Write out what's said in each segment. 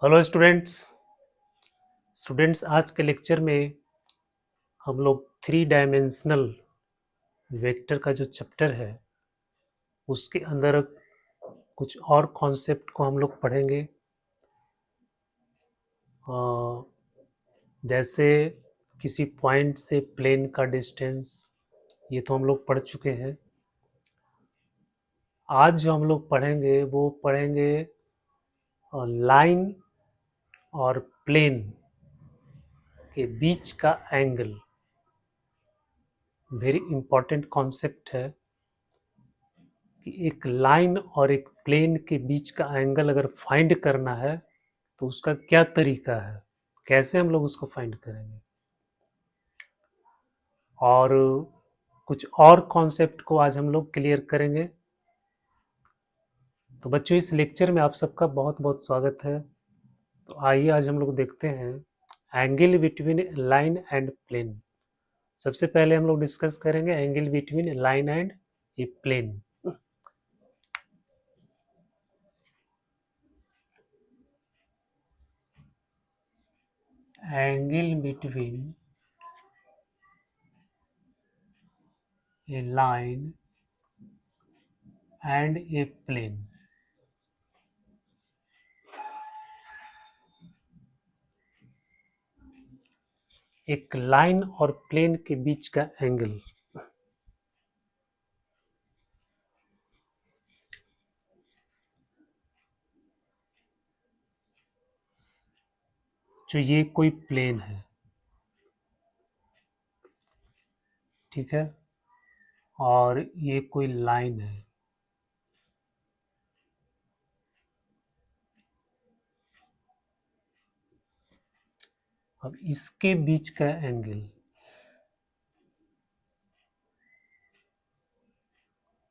Hello students आज के lecture में हम लोग थ्री डायमेंशनल वेक्टर का जो चैप्टर है उसके अंदर कुछ और कॉन्सेप्ट को हम लोग पढ़ेंगे। जैसे किसी पॉइंट से प्लेन का डिस्टेंस, ये तो हम लोग पढ़ चुके हैं। आज जो हम लोग पढ़ेंगे वो पढ़ेंगे लाइन और प्लेन के बीच का एंगल। वेरी इंपॉर्टेंट कॉन्सेप्ट है कि एक लाइन और एक प्लेन के बीच का एंगल अगर फाइंड करना है तो उसका क्या तरीका है, कैसे हम लोग उसको फाइंड करेंगे, और कुछ और कॉन्सेप्ट को आज हम लोग क्लियर करेंगे। तो बच्चों, इस लेक्चर में आप सबका बहुत बहुत स्वागत है। तो आइए आज हम लोग देखते हैं angle between line and plane. सबसे पहले हम लोग डिस्कस करेंगे angle between line and a plane. Angle between a line and a plane. एक लाइन और प्लेन के बीच का एंगल। जो ये कोई प्लेन है, ठीक है, और ये कोई लाइन है। अब इसके बीच का एंगल,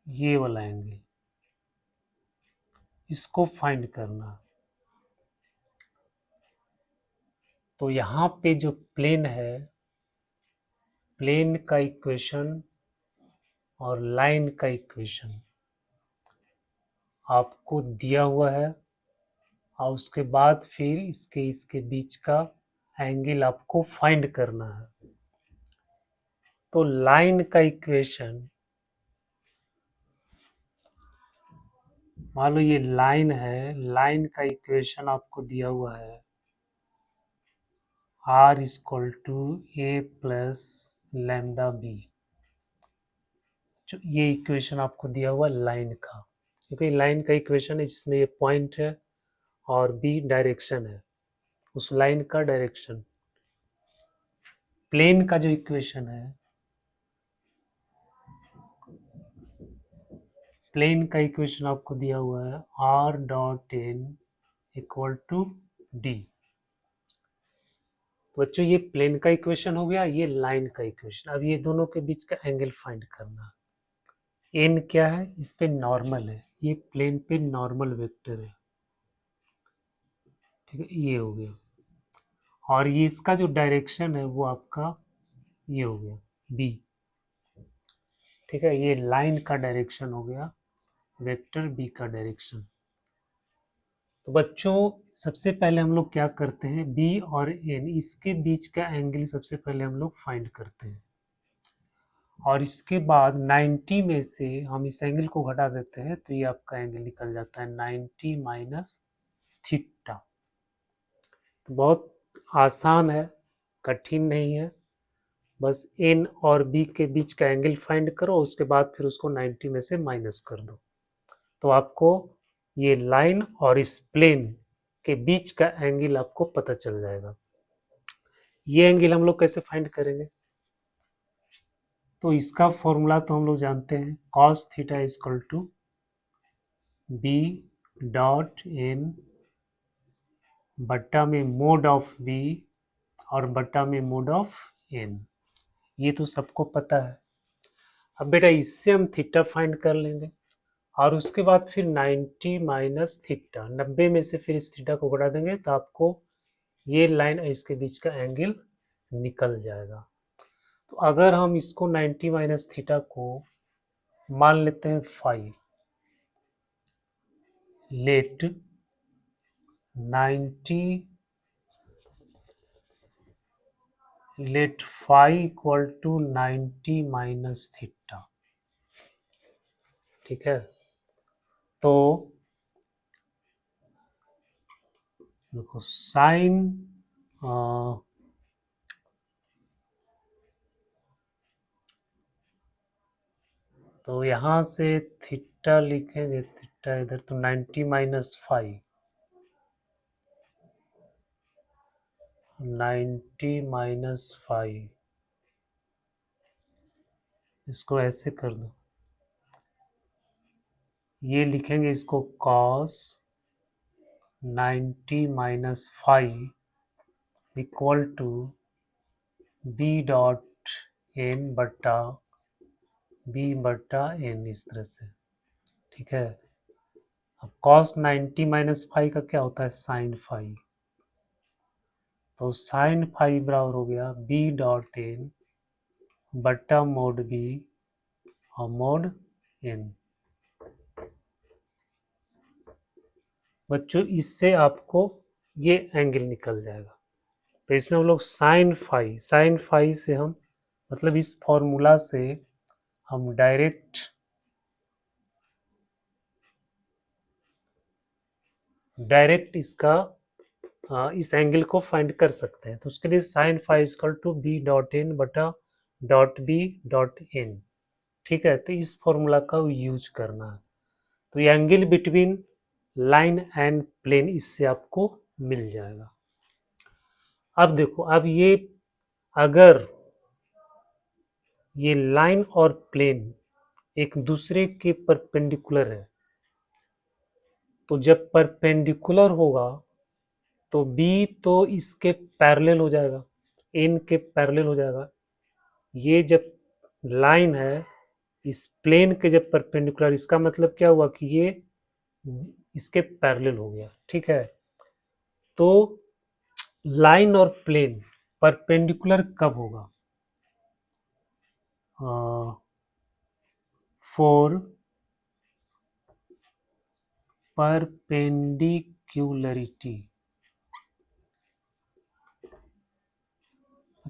ये वाला एंगल, इसको फाइंड करना। तो यहाँ पे जो प्लेन है, प्लेन का इक्वेशन और लाइन का इक्वेशन आपको दिया हुआ है, और उसके बाद फिर इसके बीच का एंगल आपको फाइंड करना है। तो लाइन का इक्वेशन, मान लो ये लाइन है, लाइन का इक्वेशन आपको दिया हुआ है r equal to a plus lambda b. जो ये इक्वेशन आपको दिया हुआ लाइन का, क्योंकि लाइन का इक्वेशन है जिसमें ये पॉइंट है और बी डायरेक्शन है, उस लाइन का डायरेक्शन। प्लेन का जो इक्वेशन है, प्लेन का इक्वेशन आपको दिया हुआ है r dot n equal to d. बच्चों, ये प्लेन का इक्वेशन हो गया, ये लाइन का इक्वेशन। अब ये दोनों के बीच का एंगल फाइंड करना। एन क्या है, इस पे नॉर्मल है, ये प्लेन पे नॉर्मल वेक्टर है, ठीक है, ये हो गया। और ये इसका जो डायरेक्शन है वो आपका ये हो गया बी, ठीक है। ये लाइन का डायरेक्शन हो गया, वेक्टर बी का डायरेक्शन। तो बच्चों, सबसे पहले हम लोग क्या करते हैं, बी और एन इसके बीच का एंगल सबसे पहले हम लोग फाइंड करते हैं, और इसके बाद 90 में से हम इस एंगल को घटा देते हैं, तो ये आपका एंगल निकल जाता है 90 माइनस थीटा। तो बहुत आसान है, कठिन नहीं है। बस एन और बी के बीच का एंगल फाइंड करो, उसके बाद फिर उसको 90 में से माइनस कर दो, तो आपको ये लाइन और इस प्लेन के बीच का एंगल आपको पता चल जाएगा। ये एंगल हम लोग कैसे फाइंड करेंगे, तो इसका फॉर्मूला तो हम लोग जानते हैं, cos theta equal to b dot n बट्टा में मोड ऑफ बी और बट्टा में मोड ऑफ एन। ये तो सबको पता है। अब बेटा इससे हम थीटा फाइंड कर लेंगे, और उसके बाद फिर 90 माइनस थीटा, 90 में से फिर इस थीटा को घटा देंगे, तो आपको ये लाइन इसके बीच का एंगल निकल जाएगा। तो अगर हम इसको 90 माइनस थीटा को मान लेते हैं 5, let 90, let phi equal to 90 minus theta. ठीक है, तो देखो साइन तो यहाँ से थीटा लिखेंगे, थीटा इधर तो 90 माइनस 5, 90 माइनस 5, इसको ऐसे कर दो, ये लिखेंगे इसको cos 90 minus 5 equal to b dot n बटा बी बटा एन, इस तरह से। ठीक है, अब cos 90 माइनस 5 का क्या होता है, साइन 5, तो साइन 5 बराबर हो गया बी डॉट एन बटा मोड बी और मोड एन। बच्चों इससे आपको ये एंगल निकल जाएगा, तो इसमें हम लोग साइन फाई से हम मतलब इस फॉर्मूला से हम डायरेक्ट इसका इस एंगल को फाइंड कर सकते हैं। तो उसके लिए sine phi equal to b dot n बटा डॉट बी डॉट एन। ठीक है, तो इस फॉर्मूला का यूज करना है, तो ये angle between line and plane इससे आपको मिल जाएगा। अब देखो, अब ये अगर ये लाइन और प्लेन एक दूसरे के परपेंडिकुलर है, तो जब परपेंडिकुलर होगा तो बी तो इसके पैरेलल हो जाएगा, एन के पैरेलल हो जाएगा। ये जब लाइन है इस प्लेन के जब परपेंडिकुलर, इसका मतलब क्या हुआ कि ये इसके पैरेलल हो गया। ठीक है, तो लाइन और प्लेन परपेंडिकुलर कब होगा, फॉर परपेंडिक्युलरिटी।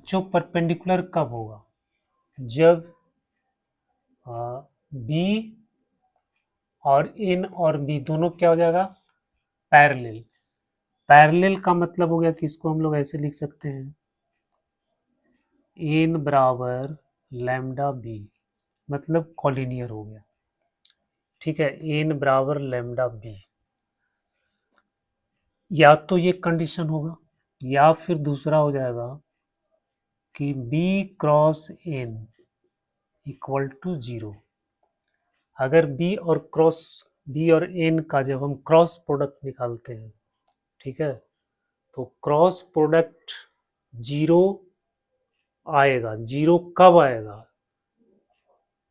जो परपेंडिकुलर कब होगा, जब बी और एन और बी दोनों क्या हो जाएगा, पैरेलल। पैरेलल का मतलब हो गया कि इसको हम लोग ऐसे लिख सकते हैं, एन बराबर लैम्डा बी, मतलब कॉलिनियर हो गया। ठीक है, एन बराबर लैम्डा बी, या तो ये कंडीशन होगा या फिर दूसरा हो जाएगा कि b cross n equal to 0। अगर बी और एन का जब हम क्रॉस प्रोडक्ट निकालते हैं, ठीक है, तो क्रॉस प्रोडक्ट 0 आएगा। 0 कब आएगा,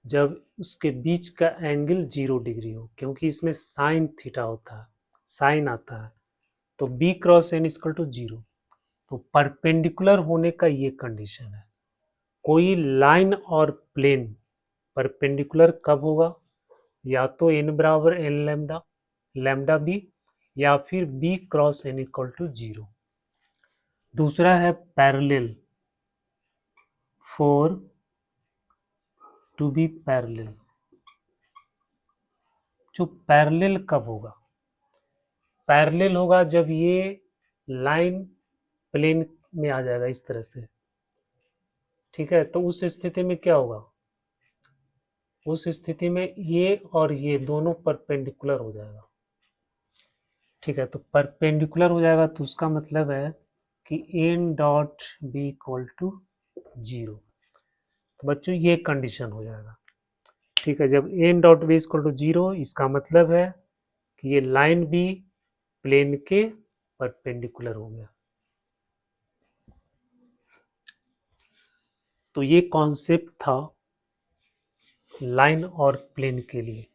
जब उसके बीच का एंगल 0 डिग्री हो, क्योंकि इसमें साइन थीटा होता है, साइन आता है, तो b cross n equal to 0। तो परपेंडिकुलर होने का ये कंडीशन है। कोई लाइन और प्लेन परपेंडिकुलर कब होगा, या तो एन बराबर एन लैम्डा लैम्डा बी, या फिर b cross n equal to 0। दूसरा है parallel, for to be parallel. जो पैरेलल कब होगा, पैरेलल होगा जब ये लाइन प्लेन में आ जाएगा इस तरह से। ठीक है, तो उस स्थिति में क्या होगा, उस स्थिति में ये और ये दोनों परपेंडिकुलर हो जाएगा। ठीक है, तो परपेंडिकुलर हो जाएगा तो उसका मतलब है कि n dot b equal to 0। तो बच्चों ये कंडीशन हो जाएगा। ठीक है, जब n dot b equal to 0, इसका मतलब है कि ये लाइन भी प्लेन के परपेंडिकुलर हो गया। तो ये कॉन्सेप्ट था लाइन और प्लेन के लिए।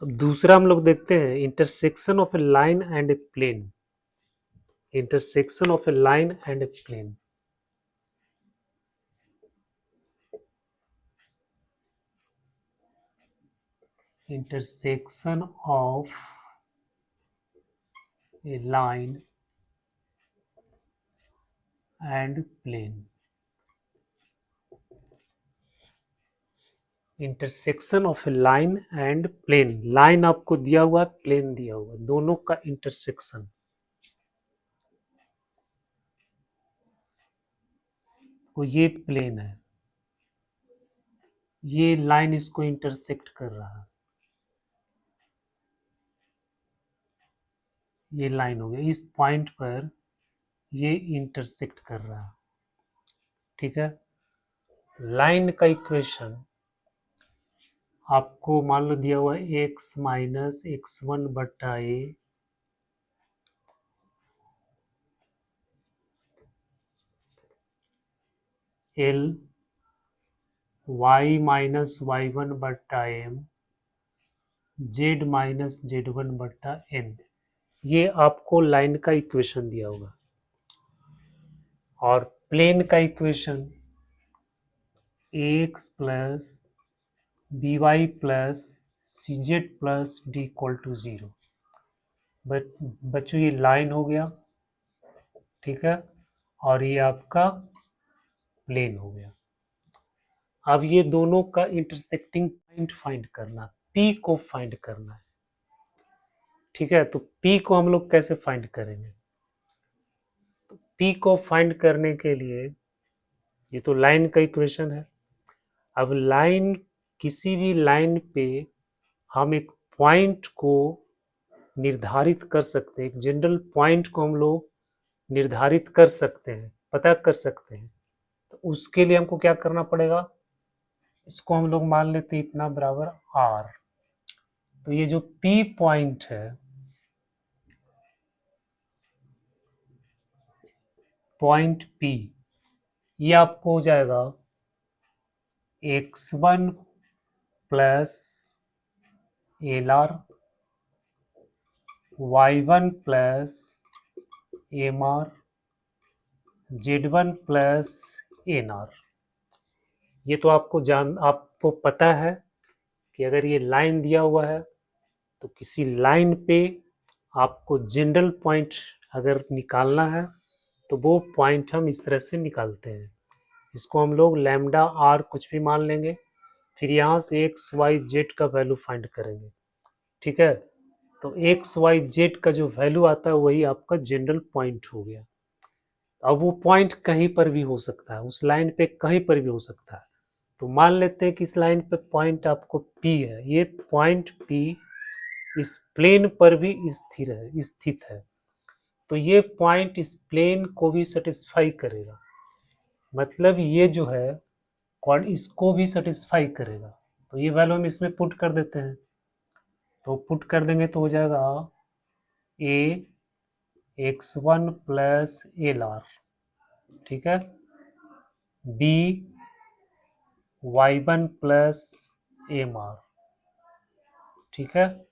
अब दूसरा हम लोग देखते हैं, intersection of a line and a plane. Intersection of a line and a plane. Intersection of a line and plane. Intersection of a line and plane. Line आपको दिया हुआ है, प्लेन दिया हुआ है, दोनों का इंटरसेक्शन। तो ये प्लेन है, ये लाइन इसको इंटरसेक्ट कर रहा है, ये लाइन हो गया, इस पॉइंट पर ये इंटरसेक्ट कर रहा है। ठीक है, लाइन का इक्वेशन आपको मान लो दिया हुआ है x माइनस x1 बटा A L y minus y1 बटा एम z माइनस z1 बटा एन। ये आपको लाइन का इक्वेशन दिया होगा। और प्लेन का equation ax plus b y plus c z plus d equal to 0। बच्चों ये लाइन हो गया, ठीक है, और ये आपका प्लेन हो गया। अब ये दोनों का इंटरसेक्टिंग पॉइंट फाइंड करना, पी को फाइंड करना है। ठीक है, तो पी को हम लोग कैसे फाइंड करेंगे? तो पी को फाइंड करने के लिए ये तो लाइन का इक्वेशन है। अब लाइन, किसी भी लाइन पे हम एक पॉइंट को निर्धारित कर सकते हैं, एक जनरल पॉइंट को हम लोग निर्धारित कर सकते हैं, पता कर सकते हैं। तो उसके लिए हमको क्या करना पड़ेगा? इसको हम लोग मान लेते हैं इतना बराबर आर। तो ये जो पी पॉइंट है, पॉइंट पी, ये आपको हो जाएगा x1 plus l r, y1 plus m r, z1 plus n r. ये तो आपको पता है कि अगर ये लाइन दिया हुआ है तो किसी लाइन पे आपको जनरल पॉइंट अगर निकालना है तो वो पॉइंट हम इस तरह से निकालते हैं। इसको हम लोग लैम्डा आर कुछ भी मान लेंगे, फिर यहाँ से एक्स वाई जेड का वैल्यू फाइंड करेंगे। ठीक है, तो एक्स वाई जेड का जो वैल्यू आता है वही आपका जनरल पॉइंट हो गया। अब वो पॉइंट कहीं पर भी हो सकता है, उस लाइन पे कहीं पर भी हो सकता है। तो मान लेते हैं कि इस लाइन पे पॉइंट आपको P है, ये पॉइंट P इस प्लेन पर भी स्थित है। तो ये पॉइंट इस प्लेन को भी सेटिस्फाई करेगा, मतलब ये जो है कौन इसको भी सेटिस्फाई करेगा। तो ये वैल्यू हम इसमें पुट कर देते हैं, तो पुट कर देंगे तो हो जाएगा ए x1 प्लस एल आर, ठीक है, B y1 plus m are, ठीक है,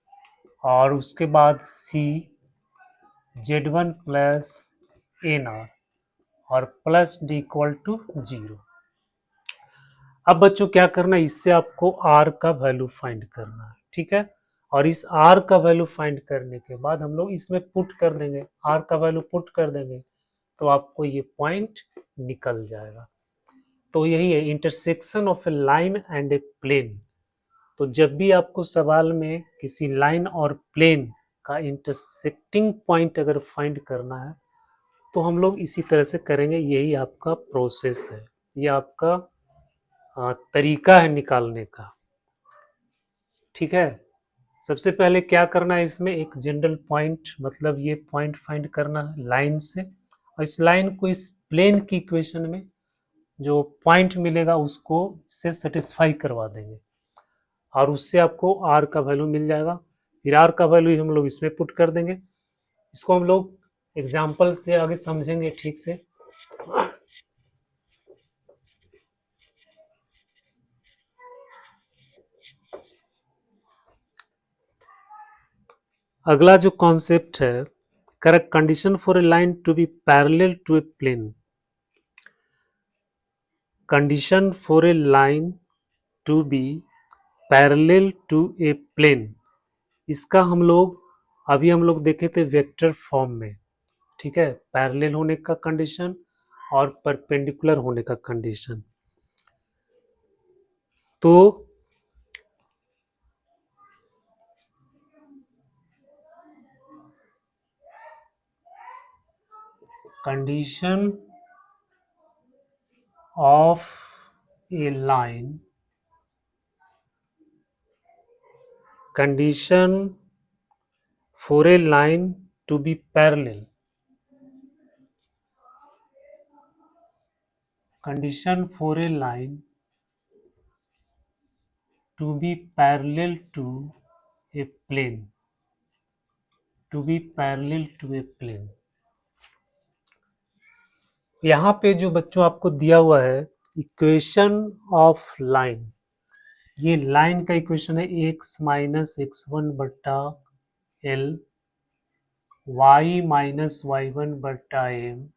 और उसके बाद सी z1 प्लस एन आर और प्लस डी इक्वल टू 0। अब बच्चों क्या करना है, इससे आपको आर का वैल्यू फाइंड करना है। ठीक है, और इस आर का वैल्यू फाइंड करने के बाद हम लोग इसमें पुट कर देंगे, आर का वैल्यू पुट कर देंगे तो आपको ये पॉइंट निकल जाएगा। तो यही है intersection of a line and a plane. तो जब भी आपको सवाल में किसी लाइन और प्लेन का इंटरसेक्टिंग पॉइंट अगर फाइंड करना है तो हम लोग इसी तरह से करेंगे, यही आपका प्रोसेस है, ये आपका तरीका है निकालने का। ठीक है, सबसे पहले क्या करना है, इसमें एक जनरल पॉइंट, मतलब ये पॉइंट फाइंड करना है लाइन से, और इस लाइन को इस प्लेन की इक्वेशन में जो पॉइंट मिलेगा उसको से सेटिस्फाई करवा देंगे और उससे आपको आर का वैल्यू मिल जाएगा। फिर आर का वैल्यू हम लोग इसमें पुट कर देंगे। इसको हम लोग एग्जाम्पल से आगे समझेंगे ठीक से। अगला जो कॉन्सेप्ट है correct condition for a line to be parallel to a plane, condition for a line to be parallel to a plane, इसका हम लोग देखे थे वेक्टर फॉर्म में, ठीक है, पैरेलल होने का कंडीशन और परपेंडिकुलर होने का कंडीशन। तो condition of a line, condition for a line to be parallel, condition for a line to be parallel to a plane, to be parallel to a plane। यहाँ पे जो बच्चों आपको दिया हुआ है इक्वेशन ऑफ लाइन, ये लाइन का इक्वेशन है x माइनस एक्स वन बट्टा L, y minus y one बट्टा m,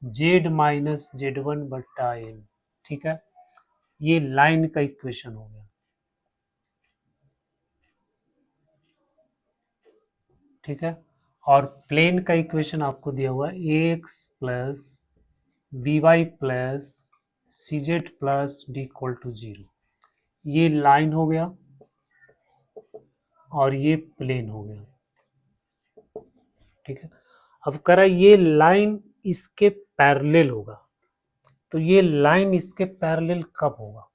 z minus z one बट्टा एम, ठीक है, ये लाइन का इक्वेशन हो गया, ठीक है। और प्लेन का इक्वेशन आपको दिया हुआ है x plus b y plus c z plus d equal to 0, ये लाइन हो गया और ये प्लेन हो गया, ठीक है। अब कह रहा है ये लाइन इसके पैरेलल होगा, तो ये लाइन इसके पैरेलल कब होगा,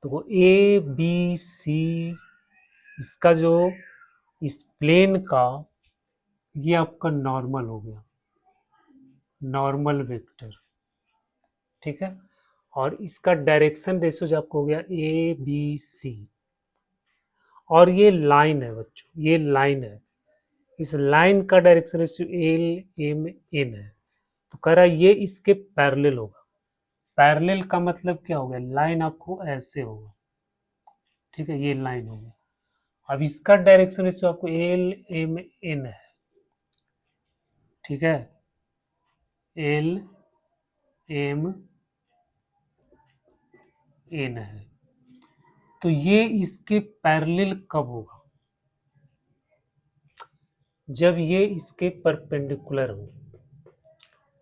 तो ए बी सी, इसका जो इस प्लेन का ये आपका नॉर्मल हो गया, नॉर्मल वेक्टर, ठीक है। और इसका डायरेक्शन रेशियो जो आपको हो गया ए बी सी, और ये लाइन है बच्चों, ये लाइन है, इस लाइन का direction ratio l m n है, तो कह रहा है ये इसके पैरेलल होगा। पैरेलल का मतलब क्या हो गया, लाइन आपको ऐसे होगा, ठीक है, ये लाइन होगी। अब इसका डायरेक्शन रेशियो आपको एल एम एन है, ठीक है, एल एम एन है, तो ये इसके पैरेलल कब होगा, जब ये इसके परपेंडिकुलर हो,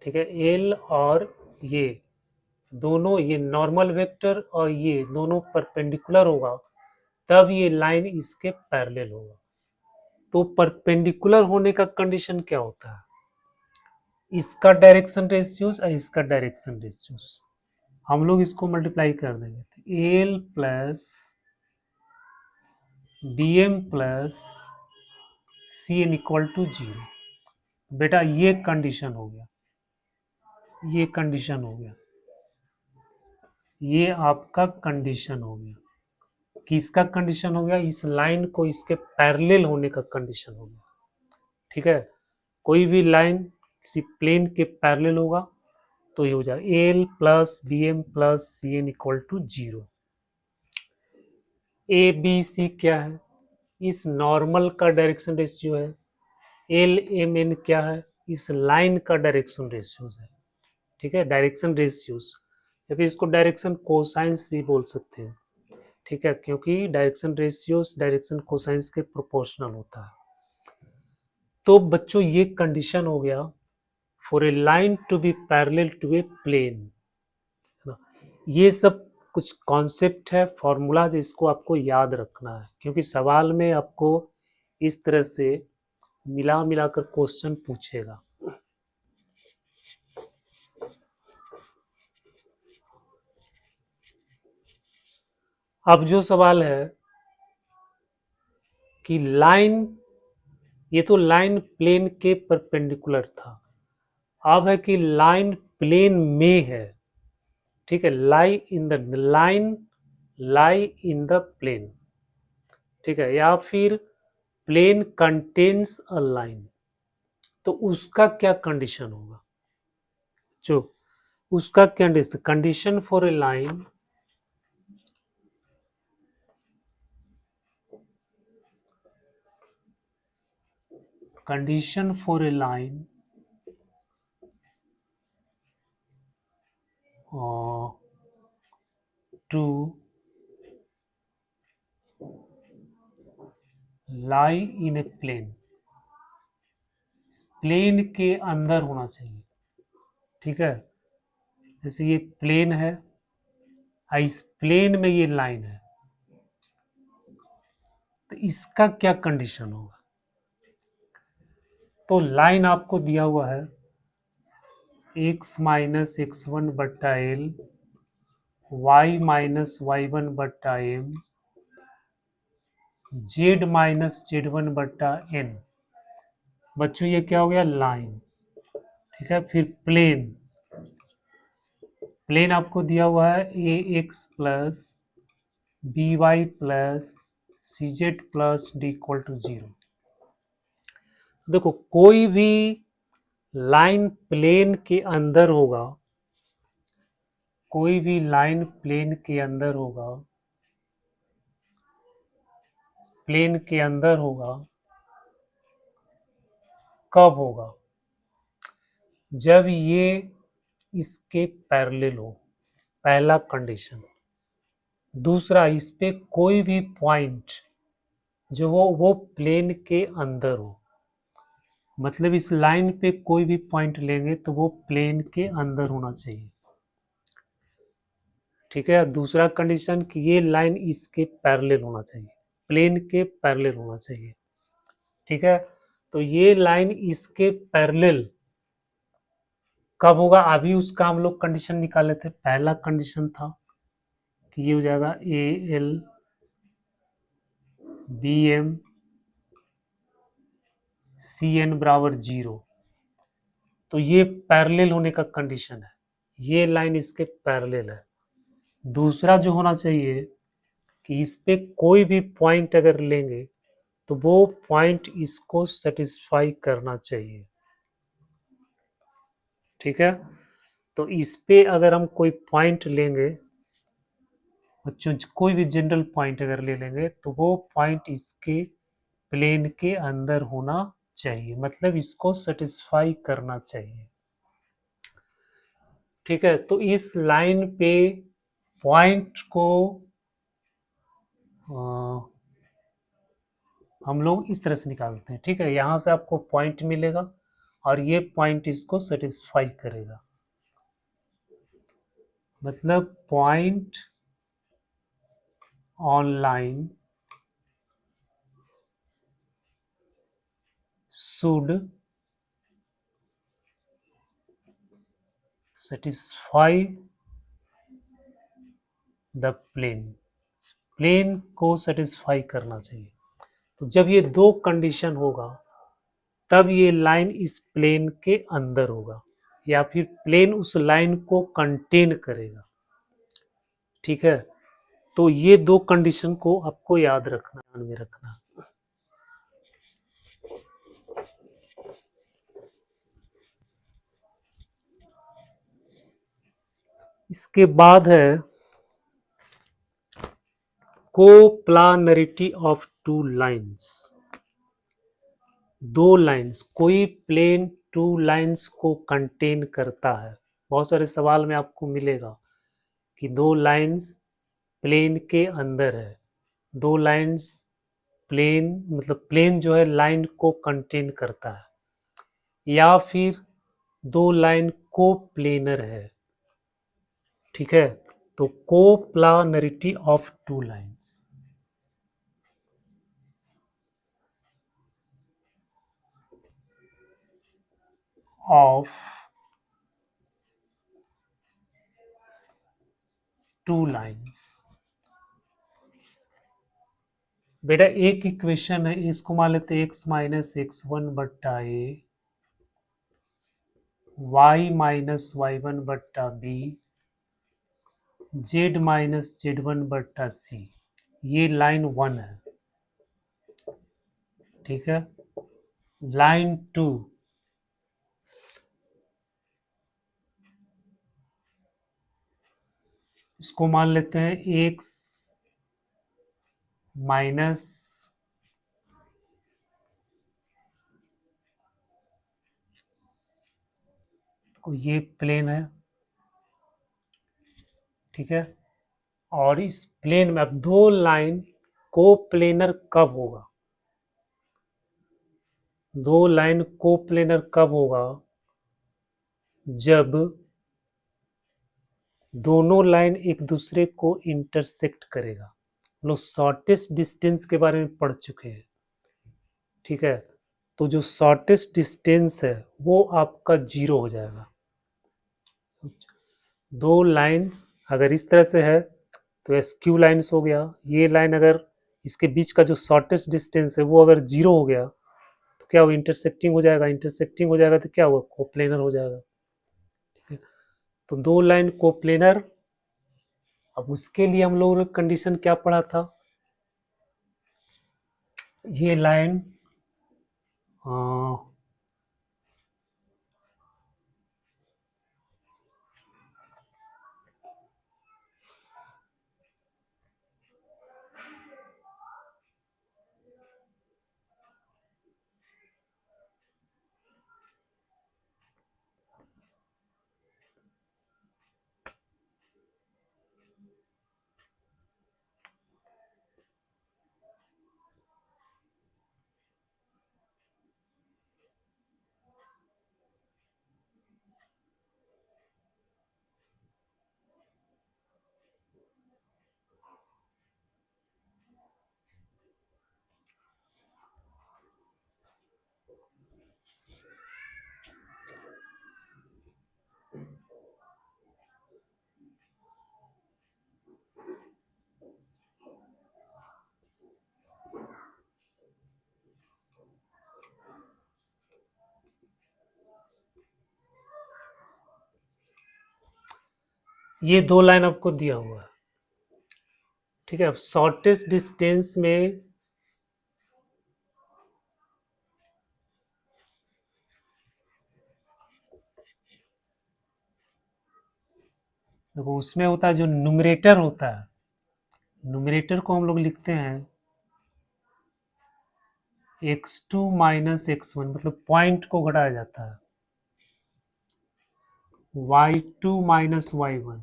ठीक है, एल और ये दोनों, ये नॉर्मल वेक्टर और ये दोनों परपेंडिकुलर होगा, तब ये लाइन इसके पैरेलल होगा। तो परपेंडिकुलर होने का कंडीशन क्या होता है, इसका डायरेक्शन रेशियोस और इसका डायरेक्शन रेशियोस, हम लोग इसको मल्टीप्लाई कर देंगे, तो l plus b m plus c n equal to 0, बेटा ये कंडीशन हो गया, ये कंडीशन हो गया, ये आपका कंडीशन हो गया, किसका कंडीशन हो गया, इस लाइन को इसके पैरेलल होने का कंडीशन हो गया, ठीक है। कोई भी लाइन किसी प्लेन के पैरेलल होगा तो ये हो जाएगा l plus b m plus c n equal to 0। A b c क्या है, इस नॉर्मल का डायरेक्शन रेशियो है, एल एम एन क्या है, इस लाइन का डायरेक्शन रेशियो है, ठीक है, डायरेक्शन रेशियोस, या फिर इसको डायरेक्शन कोसाइंस भी बोल सकते हैं, ठीक है, क्योंकि डायरेक्शन रेशियोस डायरेक्शन कोसाइंस के प्रोपोर्शनल होता है। तो बच्चों ये कंडीशन हो गया for a line to be parallel to a plane, ये सब कुछ कॉन्सेप्ट है, फॉर्मूला, जिसको आपको याद रखना है, क्योंकि सवाल में आपको इस तरह से मिला मिलाकर क्वेश्चन पूछेगा। अब जो सवाल है कि लाइन, ये तो लाइन प्लेन के परपेंडिकुलर था, अब है कि लाइन प्लेन में है, ठीक है, lie in the line, lie in the plane, ठीक है, या फिर प्लेन कंटेन्स अ लाइन, तो उसका क्या कंडीशन होगा, जो उसका condition, condition for a line condition for a line to lie in a plane, plane के अंदर होना चाहिए। ठीक है, जैसे ये प्लेन है, इस प्लेन में ये लाइन है, तो इसका क्या कंडीशन होगा? तो लाइन आपको दिया हुआ है x माइनस एक्स वन बट्टा L, y minus y one बट्टा m, z minus z one बट्टा एन। बच्चों ये क्या हो गया? लाइन। ठीक है, फिर प्लेन, प्लेन आपको दिया हुआ है a x plus b y plus c z plus d equal to 0। देखो कोई भी लाइन प्लेन के अंदर होगा, कोई भी लाइन प्लेन के अंदर होगा, प्लेन के अंदर होगा, कब होगा? जब ये इसके पैरेलल हो, पहला कंडीशन। दूसरा, इस पे कोई भी पॉइंट जो वो प्लेन के अंदर हो, मतलब इस लाइन पे कोई भी पॉइंट लेंगे तो वो प्लेन के अंदर होना चाहिए। ठीक है, दूसरा कंडीशन कि ये लाइन इसके पैरेलल होना चाहिए, प्लेन के पैरेलल होना चाहिए। ठीक है, तो ये लाइन इसके पैरेलल कब होगा? अभी उसका हम लोग कंडीशन निकाले थे। पहला कंडीशन था कि ये हो जाएगा a l b m c n बराबर 0। तो ये पैरेलल होने का कंडीशन है, ये लाइन इसके पैरेलल है। दूसरा जो होना चाहिए कि इस पे कोई भी पॉइंट अगर लेंगे तो वो पॉइंट इसको सेटिस्फाई करना चाहिए। ठीक है, तो इस पे अगर हम कोई पॉइंट लेंगे, बच्चों कोई भी जनरल पॉइंट अगर ले लेंगे तो वो पॉइंट इसके प्लेन के अंदर होना चाहिए, मतलब इसको सेटिस्फाई करना चाहिए। ठीक है, तो इस लाइन पे पॉइंट को हम लोग इस तरह से निकालते हैं। ठीक है, यहां से आपको पॉइंट मिलेगा और ये पॉइंट इसको सेटिस्फाई करेगा, मतलब point on line should satisfy the plane, plane को सेटिस्फाई करना चाहिए। तो जब ये दो कंडीशन होगा तब ये लाइन इस प्लेन के अंदर होगा या फिर प्लेन उस लाइन को कंटेन करेगा। ठीक है, तो ये दो कंडीशन को आपको याद रखना, ध्यान में रखना। इसके बाद है कोप्लानरिटी ऑफ टू लाइंस। दो लाइंस, कोई प्लेन टू लाइंस को कंटेन करता है। बहुत सारे सवाल में आपको मिलेगा कि दो लाइंस प्लेन के अंदर है, दो लाइंस प्लेन, मतलब प्लेन जो है लाइन को कंटेन करता है, या फिर दो लाइन को प्लेनर है। ठीक है, तो coplanarity of two lines, of two lines. बेटा एक इक्वेशन है, इसको मान लेते एक्स माइनस एक्स वन बट्टा a, y minus y one बट्टा b, z minus z one बट्टा सी। ये लाइन 1 है। ठीक है, लाइन 2, इसको मान लेते हैं एक्स माइनस ये प्लेन है, ठीक है। और इस प्लेन में अब दो लाइन कोप्लेनर कब होगा? दो लाइन कोप्लेनर कब होगा? जब दोनों लाइन एक दूसरे को इंटरसेक्ट करेगा। हम लोग शॉर्टेस्ट डिस्टेंस के बारे में पढ़ चुके हैं, ठीक है। तो जो शॉर्टेस्ट डिस्टेंस है वो आपका 0 हो जाएगा। दो लाइन अगर इस तरह से है तो एसक्यू लाइन्स हो गया। ये लाइन अगर इसके बीच का जो शॉर्टेस्ट डिस्टेंस है वो अगर 0 हो गया तो क्या वो इंटरसेक्टिंग हो जाएगा। इंटरसेक्टिंग हो जाएगा तो क्या हुआ? कोप्लेनर हो जाएगा, ठीक है। तो दो लाइन कोप्लेनर। अब उसके लिए हम लोगों ने कंडीशन क्या पढ़ा था? ये लाइन ये दो लाइन आपको दिया हुआ है, ठीक है। अब शॉर्टेस्ट डिस्टेंस में देखो उसमें होता है जो न्यूमरेटर होता है, न्यूमरेटर को हम लोग लिखते हैं x2 माइनस x1, मतलब पॉइंट को घटाया जाता है। y2 minus y1,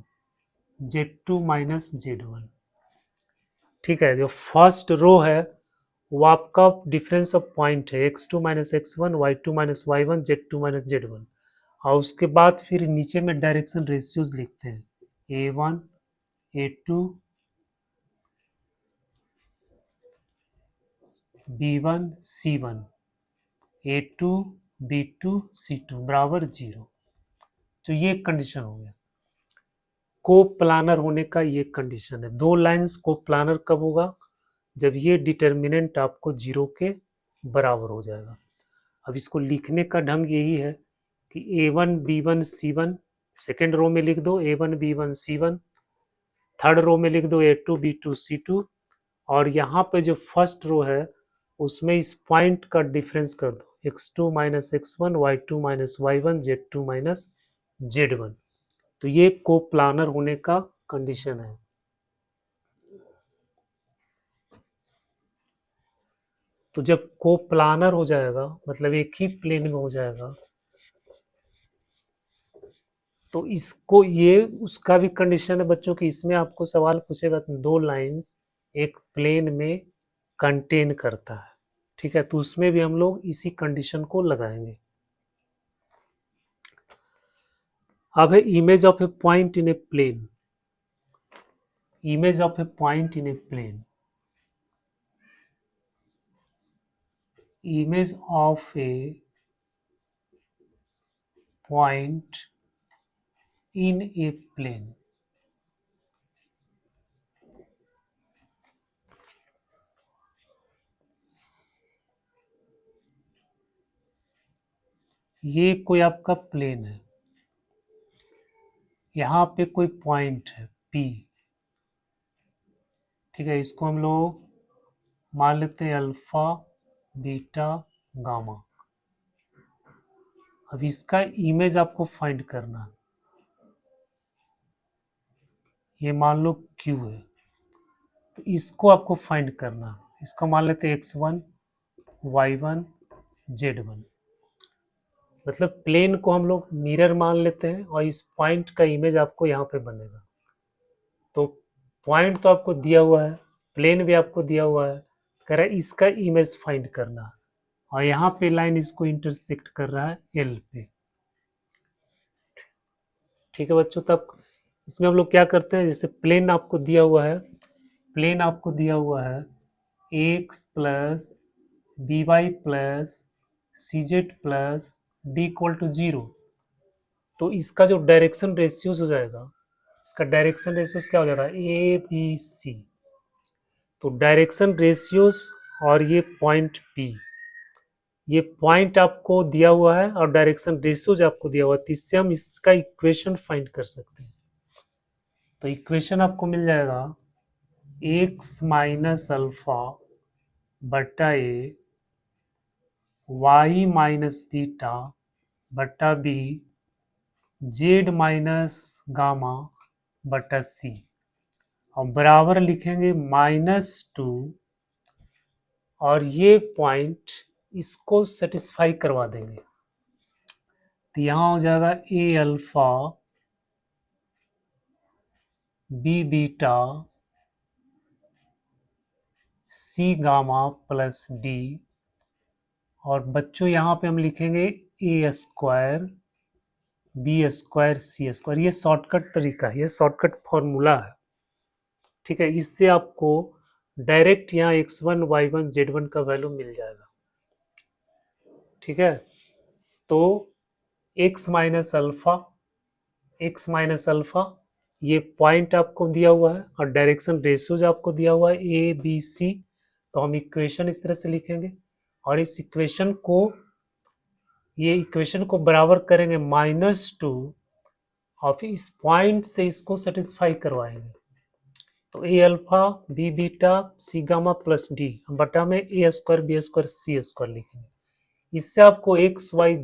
z2 minus z1, ठीक है। जो फर्स्ट रो है वो आपका डिफरेंस ऑफ पॉइंट है, x2 minus x1, y2 minus y1, z2 minus z1। और उसके बाद फिर नीचे में डायरेक्शन रेशियोज लिखते हैं a1 a2 b1 c1 a2 b2 c2 बराबर 0। तो ये कंडीशन हो गया को प्लानर होने का। ये कंडीशन है दो लाइंस को प्लानर कब होगा? जब ये डिटर्मिनेंट आपको 0 के बराबर हो जाएगा। अब इसको लिखने का ढंग यही है कि a1 b1 c1 second row में लिख दो a1 b1 c1, third row में लिख दो a2 b2 c2, और यहाँ पे जो फर्स्ट रो है उसमें इस पॉइंट का डिफरेंस कर दो x2 minus x1, y2 minus y1, z2 minus z1। तो ये कोप्लानर होने का कंडीशन है। तो जब कोप्लानर हो जाएगा मतलब एक ही प्लेन में हो जाएगा तो इसको ये उसका भी कंडीशन है बच्चों की। इसमें आपको सवाल पूछेगा तो दो लाइंस एक प्लेन में कंटेन करता है, ठीक है। तो उसमें भी हम लोग इसी कंडीशन को लगाएंगे। अब है image of a point in a plane. Image of a point in a plane. Image of a point in a plane. ये कोई आपका प्लेन है, यहाँ पे कोई पॉइंट है P, ठीक है। इसको हम लोग मान लेते हैं अल्फा बीटा गामा। अब इसका इमेज आपको फाइंड करना। ये मान लो Q है तो इसको आपको फाइंड करना। इसको मान लेते हैं x1 y1 z1। मतलब प्लेन को हम लोग मिरर मान लेते हैं और इस पॉइंट का इमेज आपको यहाँ पे बनेगा। तो पॉइंट तो आपको दिया हुआ है, प्लेन भी आपको दिया हुआ है, कह रहा है इसका इमेज फाइंड करना है, और यहाँ पे लाइन इसको इंटरसेक्ट कर रहा है एल पे। ठीक है बच्चों, तब इसमें हम लोग क्या करते हैं, जैसे प्लेन आपको दिया हुआ है, प्लेन आपको दिया हुआ है x plus b y plus c z plus d equal to zero. तो इसका जो डायरेक्शन रेशियोज हो जाएगा, इसका डायरेक्शन रेशियोज क्या हो जाएगा, ए बी सी। तो डायरेक्शन रेशियोज और ये पॉइंट पी, ये पॉइंट आपको दिया हुआ है और डायरेक्शन रेशियोज आपको दिया हुआ है, तो इससे हम इसका इक्वेशन फाइंड कर सकते हैं। तो इक्वेशन आपको मिल जाएगा एक्स माइनस अल्फा बटा ए वाई माइनस बीटा बटा बी जेड माइनस गामा बटा सी, और बराबर लिखेंगे -2, और ये पॉइंट इसको सेटिस्फाई करवा देंगे। तो यहाँ हो जाएगा ए अल्फा बी बीटा सी गामा प्लस डी, और बच्चों यहाँ पे हम लिखेंगे ए स्क्वायर बी स्क्वायर सी स्क्वायर। ये शॉर्टकट तरीका है, ये शॉर्टकट फॉर्मूला है। ठीक है, इससे आपको डायरेक्ट यहाँ x1 y1 z1 का वैल्यू मिल जाएगा। ठीक है, तो x minus alpha, x minus alpha, ये पॉइंट आपको दिया हुआ है और डायरेक्शन रेशियोज आपको दिया हुआ है ए बी सी। तो हम इक्वेशन इस तरह से लिखेंगे, और इस इक्वेशन को, ये इक्वेशन को बराबर करेंगे -2, और फिर इस पॉइंट से इसको सेटिस्फाई करवाएंगे। तो ए अल्फा बी बीटा सी गामा प्लस डी बटा में ए स्क्वायर बी स्क्वायर सी स्क्वायर लिखेंगे। इससे आपको एक्स वाई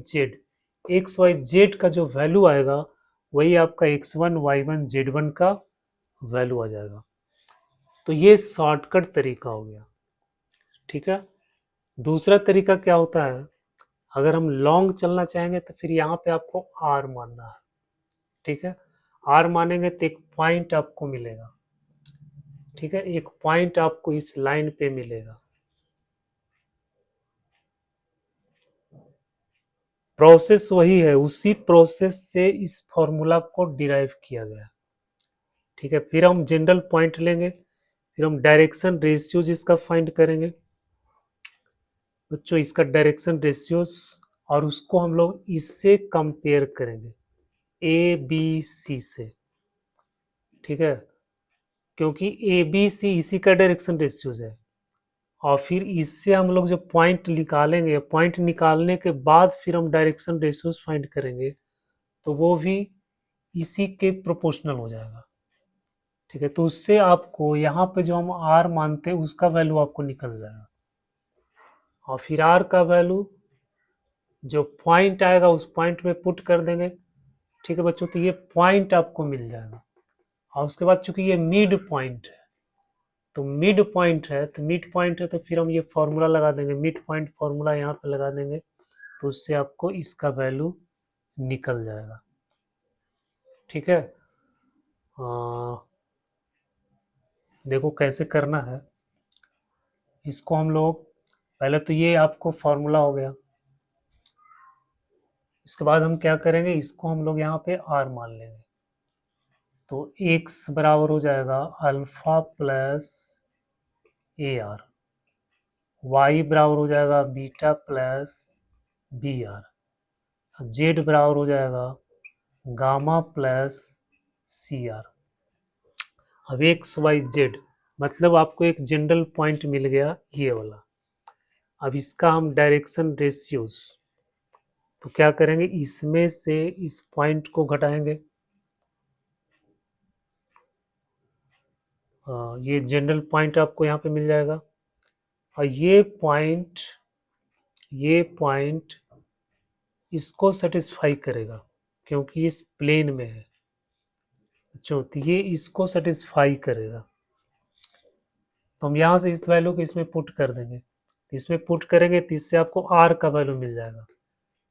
जेड का जो वैल्यू आएगा वही आपका x1 y1 z1 का वैल्यू आ जाएगा। तो ये शॉर्टकट तरीका हो गया। ठीक है, दूसरा तरीका क्या होता है, अगर हम लॉन्ग चलना चाहेंगे तो फिर यहाँ पे आपको आर मानना है। ठीक है, आर मानेंगे तो एक पॉइंट आपको मिलेगा। ठीक है, एक पॉइंट आपको इस लाइन पे मिलेगा। प्रोसेस वही है, उसी प्रोसेस से इस फॉर्मूला को डिराइव किया गया। ठीक है, फिर हम जनरल पॉइंट लेंगे, फिर हम डायरेक्शन रेशियोज इसका फाइंड करेंगे बच्चों, इसका डायरेक्शन रेशियोज, और उसको हम लोग इससे कंपेयर करेंगे ए बी सी से। ठीक है, क्योंकि ए बी सी इसी का डायरेक्शन रेशियोज है, और फिर इससे हम लोग जो पॉइंट निकालेंगे, पॉइंट निकालने के बाद फिर हम डायरेक्शन रेशियोज फाइंड करेंगे, तो वो भी इसी के प्रोपोर्शनल हो जाएगा। ठीक है, तो उससे आपको यहाँ पे जो हम आर मानते हैं उसका वैल्यू आपको निकल जाएगा, और फिर आर का वैल्यू जो पॉइंट आएगा उस पॉइंट में पुट कर देंगे। ठीक है बच्चों, तो ये पॉइंट आपको मिल जाएगा, और उसके बाद चूंकि ये मिड पॉइंट है, तो मिड पॉइंट है, तो मिड पॉइंट है तो फिर हम ये फॉर्मूला लगा देंगे, मिड पॉइंट फॉर्मूला यहाँ पे लगा देंगे, तो उससे आपको इसका वैल्यू निकल जाएगा। ठीक है, देखो कैसे करना है इसको हम लोग, पहले तो ये आपको फॉर्मूला हो गया, इसके बाद हम क्या करेंगे, इसको हम लोग यहाँ पे आर मान लेंगे। तो x बराबर हो जाएगा alpha plus a r, y बराबर हो जाएगा beta plus b r, z बराबर हो जाएगा गामा प्लस सी आर। अब एक्स वाई जेड मतलब आपको एक जनरल पॉइंट मिल गया ये वाला। अब इसका हम डायरेक्शन रेशियोज, तो क्या करेंगे, इसमें से इस पॉइंट को घटाएंगे, ये जनरल पॉइंट आपको यहाँ पे मिल जाएगा, और ये पॉइंट इसको सेटिस्फाई करेगा क्योंकि इस प्लेन में है। अच्छा, तो ये इसको सेटिस्फाई करेगा, तो हम यहाँ से इस वैल्यू को इसमें पुट कर देंगे, तो इसमें पुट करेंगे तो इससे आपको आर का वैल्यू मिल जाएगा।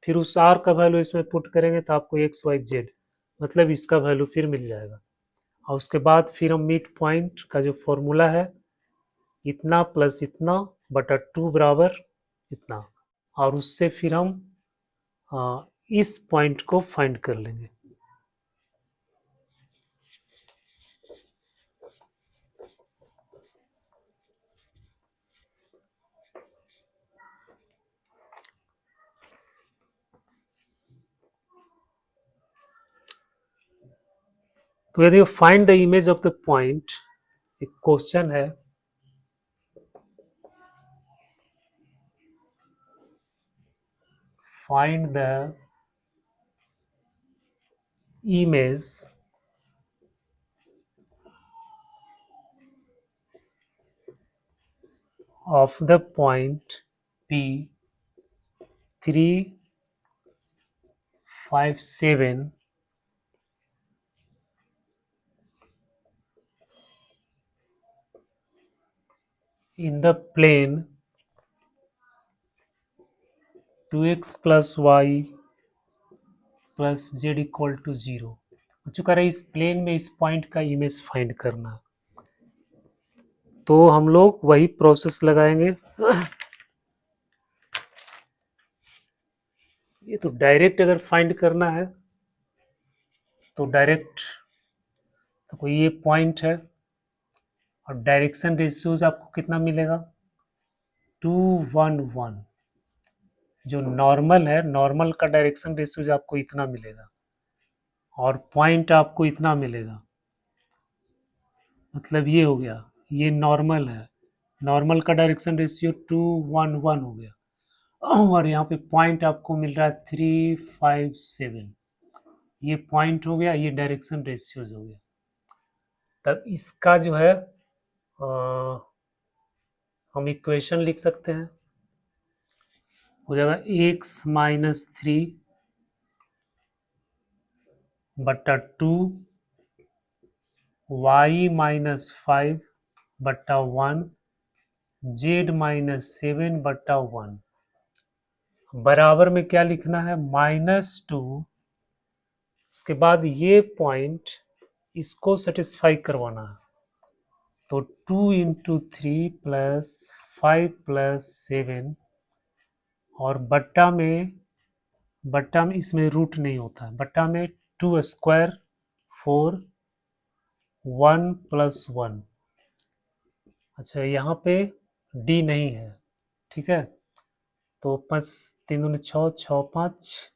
फिर उस आर का वैल्यू इसमें पुट करेंगे तो आपको एक्स वाई जेड मतलब इसका वैल्यू फिर मिल जाएगा। और उसके बाद फिर हम मिड पॉइंट का जो फॉर्मूला है इतना प्लस इतना बटा 2 बराबर इतना, और उससे फिर हम इस पॉइंट को फाइंड कर लेंगे। तो यदि find the image of the point, एक क्वेश्चन है, find the image of the point P 357 in the plane 2x plus y plus z equal to 0। चुका रहा इस प्लेन में इस पॉइंट का इमेज फाइंड करना, तो हम लोग वही प्रोसेस लगाएंगे। ये तो डायरेक्ट अगर फाइंड करना है तो डायरेक्ट, तो कोई ये पॉइंट है और डायरेक्शन रेशियोज आपको कितना मिलेगा 211। जो नॉर्मल है, नॉर्मल का डायरेक्शन रेशियोज आपको इतना मिलेगा और पॉइंट आपको इतना मिलेगा, मतलब ये हो गया, ये नॉर्मल है, नॉर्मल का डायरेक्शन रेशियो 211 हो गया और यहाँ पे पॉइंट आपको मिल रहा है 357। ये पॉइंट हो गया, ये डायरेक्शन रेशियोज हो गया। तब इसका जो है हम इक्वेशन लिख सकते हैं, हो जाएगा x माइनस 3 बट्टा 2 y माइनस 5 बट्टा 1 z माइनस 7 बट्टा 1 बराबर में क्या लिखना है -2। इसके बाद ये पॉइंट इसको सेटिस्फाई करवाना है, तो 2 इंटू 3 प्लस 5 प्लस 7 और बट्टा में इसमें रूट नहीं होता है, बट्टा में 2 स्क्वायर 4 1 प्लस 1। अच्छा यहाँ पे डी नहीं है, ठीक है, तो 5 3 दूनी 6 6 5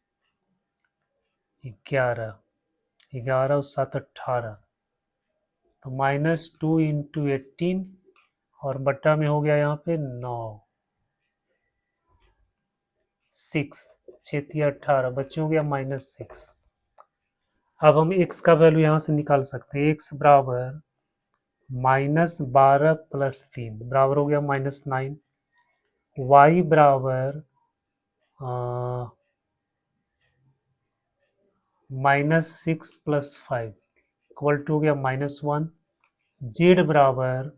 11 11 और 7 18, तो -2 इंटू 18 और बट्टा में हो गया यहाँ पे 9 6 6 18 बच्चे हो गया -6। अब हम x का वैल्यू यहाँ से निकाल सकते हैं, x बराबर -12 प्लस 3 बराबर हो गया -9, y बराबर -6 प्लस 5 इक्वल टू हो गया -1, z बराबर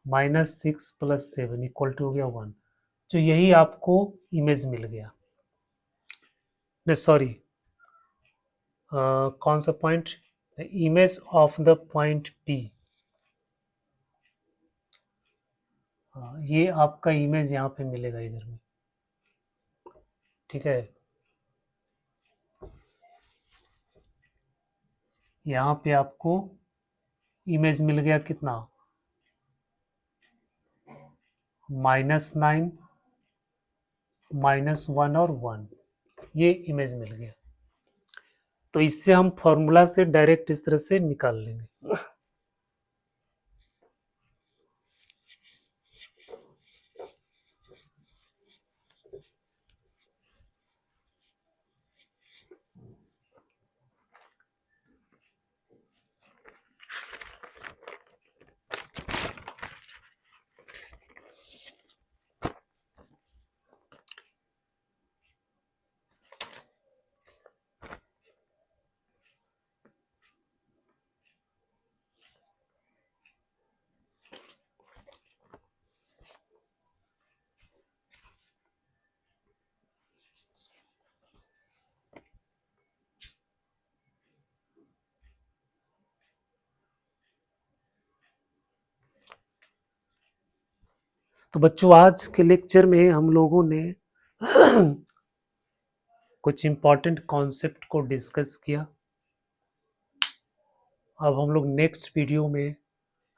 -6 प्लस 7 इक्वल टू हो गया 1। तो यही आपको इमेज मिल गया। नहीं सॉरी, कौन सा point, image of the point P, ये आपका इमेज यहाँ पे मिलेगा इधर में, ठीक है। यहाँ पे आपको इमेज मिल गया कितना -9 -1 और 1, ये इमेज मिल गया। तो इससे हम फॉर्मूला से डायरेक्ट इस तरह से निकाल लेंगे। तो बच्चों आज के लेक्चर में हम लोगों ने कुछ इम्पोर्टेंट कॉन्सेप्ट को डिस्कस किया। अब हम लोग नेक्स्ट वीडियो में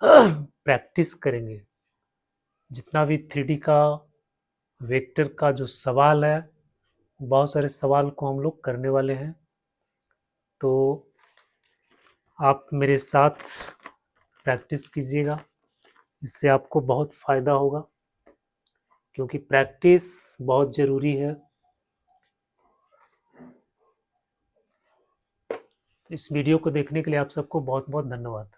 प्रैक्टिस करेंगे। जितना भी 3D का वेक्टर का जो सवाल है, बहुत सारे सवाल को हम लोग करने वाले हैं। तो आप मेरे साथ प्रैक्टिस कीजिएगा, इससे आपको बहुत फ़ायदा होगा, क्योंकि प्रैक्टिस बहुत ज़रूरी है। इस वीडियो को देखने के लिए आप सबको बहुत बहुत धन्यवाद।